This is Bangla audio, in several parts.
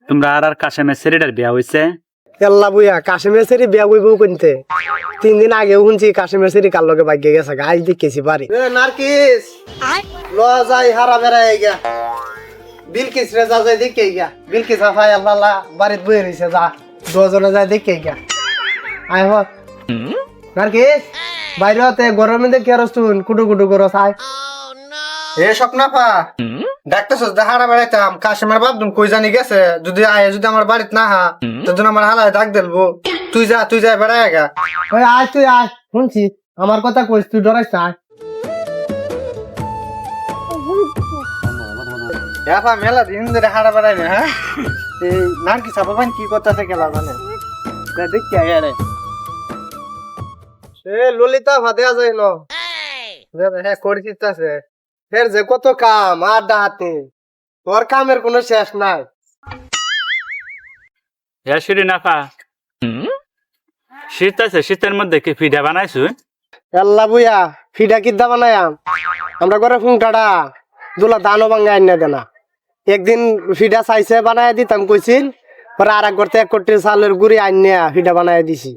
তোমরা আর কাশেমের ছেলেটার বিয়া হইছে? এল্লা বুইয়া কাশেমের সেরি বিয়া বইব কিনতে 3 দিন আগেও শুনছি কাশেমের সেরি কার লগে ভাগ্যে গেছে আজ দেখেছি বাড়ি নারকিস ল যাই হারা বেড়াই গা বিলকিস রে যা যাই দেখে গা বিলকিস আফাই আল্লাহ বাড়িতে বই রইছে যা দুজনে যাই দেখে গা আয় হ নারকিস বাইরেতে গরমে দেখে রসুন কুটু কুটু করো আয় এ স্বপ্নাপা ডাক্তার সস হারা বেড়াইতাম কাশেমের বাপদুম কই জানি গেছে যদি আয় যদি আমার বাড়িতে না হা তখন আমার হালায় ডাক দেবো তুই যা বেড়াই গা ওই আয় তুই আয় শুনছি আমার কথা কইস তুই ডরাইস না এফা মেলা দিন ধরে হারা বেড়াই না হ্যাঁ এই নারকি সাপাবান কি করতেছে কেলা জানে দেখি আয় রে এ ললিতা ভাতে আছে ন হ্যাঁ করিস আছে ফের যে কত কাম আর ডাহাতে তোর কামের কোনো শেষ নাই হ্যাঁ শিরিন আপা, শীত আছে, শীতের মধ্যে কি পিঠা বানাইছো? আল্লাহ বুইয়া ফিডা কিদ্দা বানায়াম আমরা ঘরে ফুংটাড়া দুলা দানো ভাঙ্গা আইনা দেনা একদিন ফিডা চাইছে বানায় দিতাম কইছিল পরে আর এক করতে 1 কোটি চালের গুড়ি আইনা ফিডা বানায় দিছি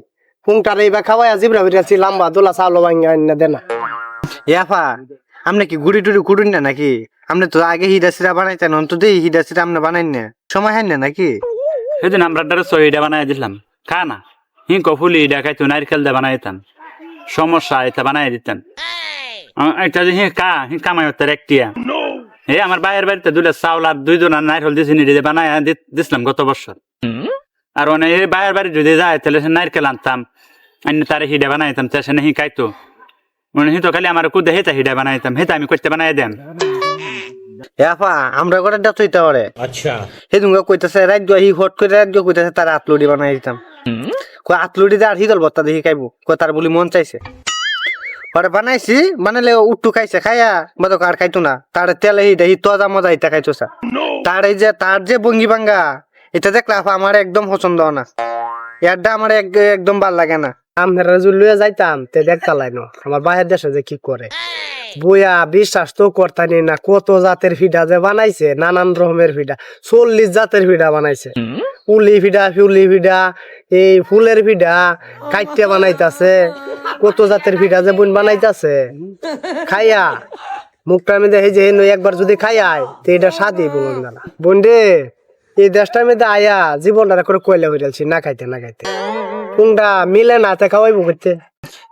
ফুংটারে এবার খাওয়াই জিবরা ফিরাছি লম্বা দুলা চাল ভাঙ্গা আইনা দেনা এফা আপনি কি গুড়ি টুড়ি কুড়ুন না নাকি? আপনি তো আগে হিডা সিরা বানাইতেন অন্তত হিডা সিরা আপনি বানাইন না সময় হয় না নাকি? সেদিন আমরা সহিটা বানাই দিলাম, খা না হিং কফুলি ইডা খাইতো, নারকেল দিয়ে বানাইতাম, সমস্যা এটা বানাই দিতাম। একটা যে কামাই হতার একটিয়া আমার বাইরের বাড়িতে 2 চাউল আর 2 দোনা নারকেল দিয়েছি নিজে বানাই দিছিলাম গত বছর। আর এই বাইরের বাড়ি যদি যায় তাহলে সে নারকেল আনতাম, আনি তারে হিডা বানাইতাম, সে হি খাইতো। তো খালি আমার কুদে হেতা হিডা বানাইতাম, হেতা আমি করতে বানাই দেন। এফা আমরা করে ডাক হইতে পারে আচ্ছা সেদিন কইতাছে রাজ্য হি হট করে রাজ্য কইতাছে তার আতলুডি বানাই দিতাম কই আতলুডি আর হিদল বত্তা দেখি খাইবো কই তার বলি মন চাইছে পরে বানাইছি বানাইলে উট্টু খাইছে খাইয়া বাদক আর খাইতো না তার তেলে হিটা হি তজা মজা হিটা খাইতো সা তার যে বঙ্গি ভাঙ্গা এটা দেখলে আপা আমার একদম পছন্দ না ইয়ারটা আমার একদম ভাল লাগে না আমরা লুয়ে যাইতাম তে দেখতালাই না আমার বাইরের দেশে যে কি করে বইয়া বিশ্বাস তো করতানি না কত জাতের ফিডা যে বানাইছে নানান রকমের ফিডা 40 জাতের ফিডা বানাইছে উলি ফিডা ফিউলি ফিডা এই ফুলের ফিডা কাইটে বানাইতাছে কত জাতের ফিডা যে বোন বানাইতাছে খাইয়া মুখটা মধ্যে এই যে একবার যদি খাইয়াই তো এটা স্বাদই বলুন না বোন রে এই দেশটার মধ্যে আয়া জীবনটা করে কয়লা হইরালছি না খাইতে কোনটা মিলে না তে খাওয়াইবো করতে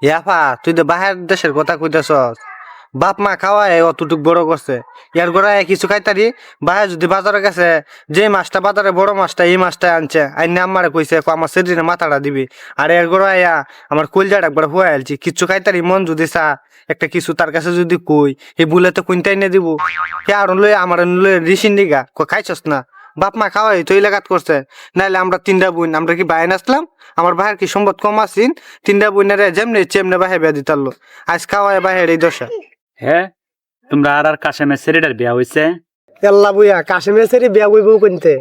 ইয়াফা তুই তো বাহির দেশের কথা কইতাছস বাপ মা খাওয়ায় অতটুক বড় করছে ইয়ার গোড়ায় কিছু খাইতারি বাহির যদি বাজারে গেছে যে মাছটা বাজারে বড় মাছটা এই মাছটা আনছে আইনে আমারে কইছে আমার সেদিনে মাথাটা দিবি আর এর গোড়ায় আমার কলজাটা একবার হুয়া আলছি কিচ্ছু খাইতারি মন যদি চা একটা কিছু তার কাছে যদি কই এই বুলে তো কুইনটাই নে দিব হে আর লই আমার লই রিসিন দিগা খাইছস না বাপ মা খাওয়াই তো এলাকাত করছে নাইলে আমরা 3টা বোন আমরা কি বাইরে আসলাম আমার বাহির কি সম্পদ কম আসিন 3টা বোনের যেমনি চেমনে বাহে বিয়া দিতারলো আজ খাওয়ায় বাহের এই দশা হ্যাঁ তোমরা আর কাশেমের ছেলেটার বিয়া হইছে? আল্লাহ বুইয়া কাশেমের সেরি বিয়া বইব কিনতে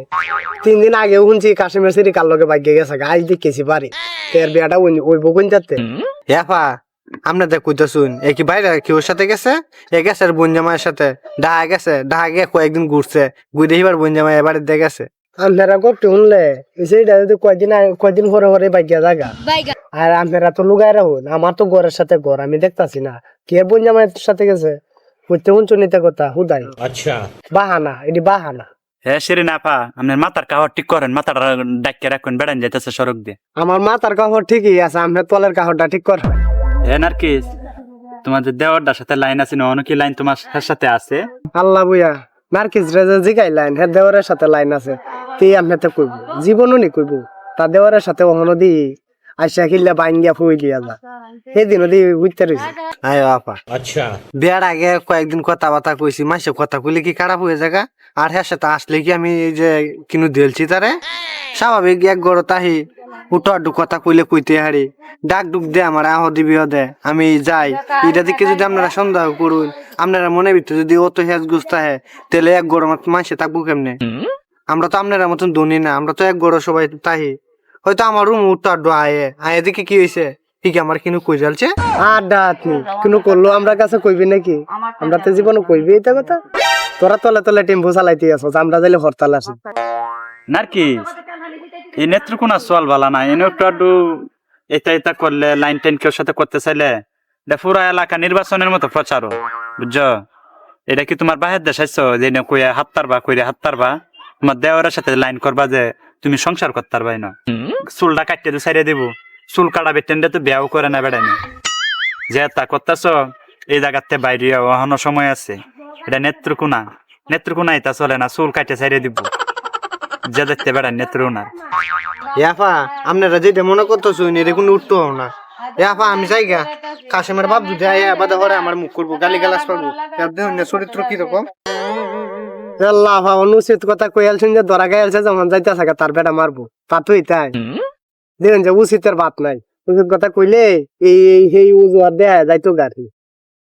3 দিন আগেও শুনছি কাশেমের সেরি কার লগে ভাগ্যে গেছে আজ দেখেছি বাড়ি এর বিয়াটা ওইব কোন যাতে এফা আপনাদের কইতে শুন এ কি বাইরে কি ওর সাথে গেছে এ গেছে আর বোন জামাইয়ের সাথে ডাহা গেছে ডাহা গিয়ে কয়েকদিন ঘুরছে ঘুরে এবার বোন জামাই এবারে দিয়ে গেছে আপনারা গপটি শুনলে সেইটা যদি কয়দিন পরে ভাগ্যা জায়গা আর আপনারা তো লুগাই রাখুন আমার তো ঘরের সাথে ঘর আমি দেখতাছি না কে বোন জামাইয়ের সাথে গেছে বুঝতে শুনছো নিতে কথা হুদাই আচ্ছা বাহানা এটি বাহানা। হ্যাঁ শিরিন আপা, আপনার মাথার কাহর ঠিক করেন, মাথাটা ডাক্কে রাখুন, বেড়ান যাইতেছে সড়ক দিয়ে। আমার মাথার কাহর ঠিকই আছে, আপনার তলের কাহরটা ঠিক কর। হ্যাঁ নারকিস, তোমাদের দেওয়ারটার সাথে লাইন আছে না? অনেক লাইন তোমার সাথে আছে? আল্লাহ বুইয়া নারকিস রেজে জিগাই লাইন হ্যাঁ দেওয়ারের সাথে লাইন আছে তুই আপনার তো কইব জীবনও নি কইব তা দেওয়ারের সাথে অহনো দি আইসা খিল্লা বাইন গিয়া ফুই দিয়া যা সেদিনও দি বুঝতে রয়েছে। আয় আপা আচ্ছা বিয়ার আগে কয়েকদিন কথাবার্তা কইছি মাসে কথা কইলে কি খারাপ হয়ে যাগা আর হ্যাঁ সাথে আসলে কি আমি এই যে কিনু দিলছি তারে স্বাভাবিক এক গড় তাহি উঠো আড্ডু কথা কইলে কইতে হারি ডাক ডুক দে আমার আহ দিবি দে আমি যাই এটা দিকে যদি আপনারা সন্দেহ করুন আপনারা মনে ভিতরে যদি অত হেজ গুস্তা হে তাহলে এক গড় মাসে থাকবো কেমনে? আমরা তো আপনারা মতন ধনী না, আমরা তো এক গড় সবাই তাহি হয়তো আমার রুম উঠো আড্ডু আয়ে দিকে কি হয়েছে কি আমার কিনু কই যালছে আড্ডা তুমি কিনু করলো আমরা কাছে কইবি নাকি? আমরা তো জীবনে কইবি এটা কথা তোরা তলে তলে টেম্পো চালাইতে আছো আমরা যাইলে হরতাল আছি নার্কিস এই নেত্রকোনা চল বালা না এনে একটু আধটু এটা এটা করলে লাইন টাইন কেউ সাথে করতে চাইলে এটা পুরা এলাকা নির্বাচনের মতো প্রচারও বুঝছো এটা কি তোমার বাহির দেশ আইছো যে কইয়া হাত তারবা তোমার দেওয়ারের সাথে লাইন করবা যে তুমি সংসার করতে পারবাই না চুলটা কাটতে তো ছাইড়ে দিব চুল কাটা বেটেন্ডে তো বিয়াও করে না বেড়ানি যে তা করতেছ এই জায়গাতে বাইরে ওহানো সময় আছে এটা নেত্রকোনা এটা চলে না চুল কাটতে ছাইড়ে দিব যে দেখতে বেড়ান নেত্রকোনার ইয়াফা আপনারা যেটা মনে করতেছো এর কোনো উঠতো না ইয়াফা আমি যাই গা কাশেমের বাপ যদি আয়া বাদা হরে আমার মুখ করবো গালি গালাস পাবো দেখুন চরিত্র কিরকম আল্লাহ অনুচিত কথা কইয়ালছেন যে ধরা গাইলছে যখন যাইতে থাকে তার বেটা মারবো তা তুই তাই দেখেন যে উচিতের বাত নাই উচিত কথা কইলে এই উজুয়ার দেয়া যাইতো গাড়ি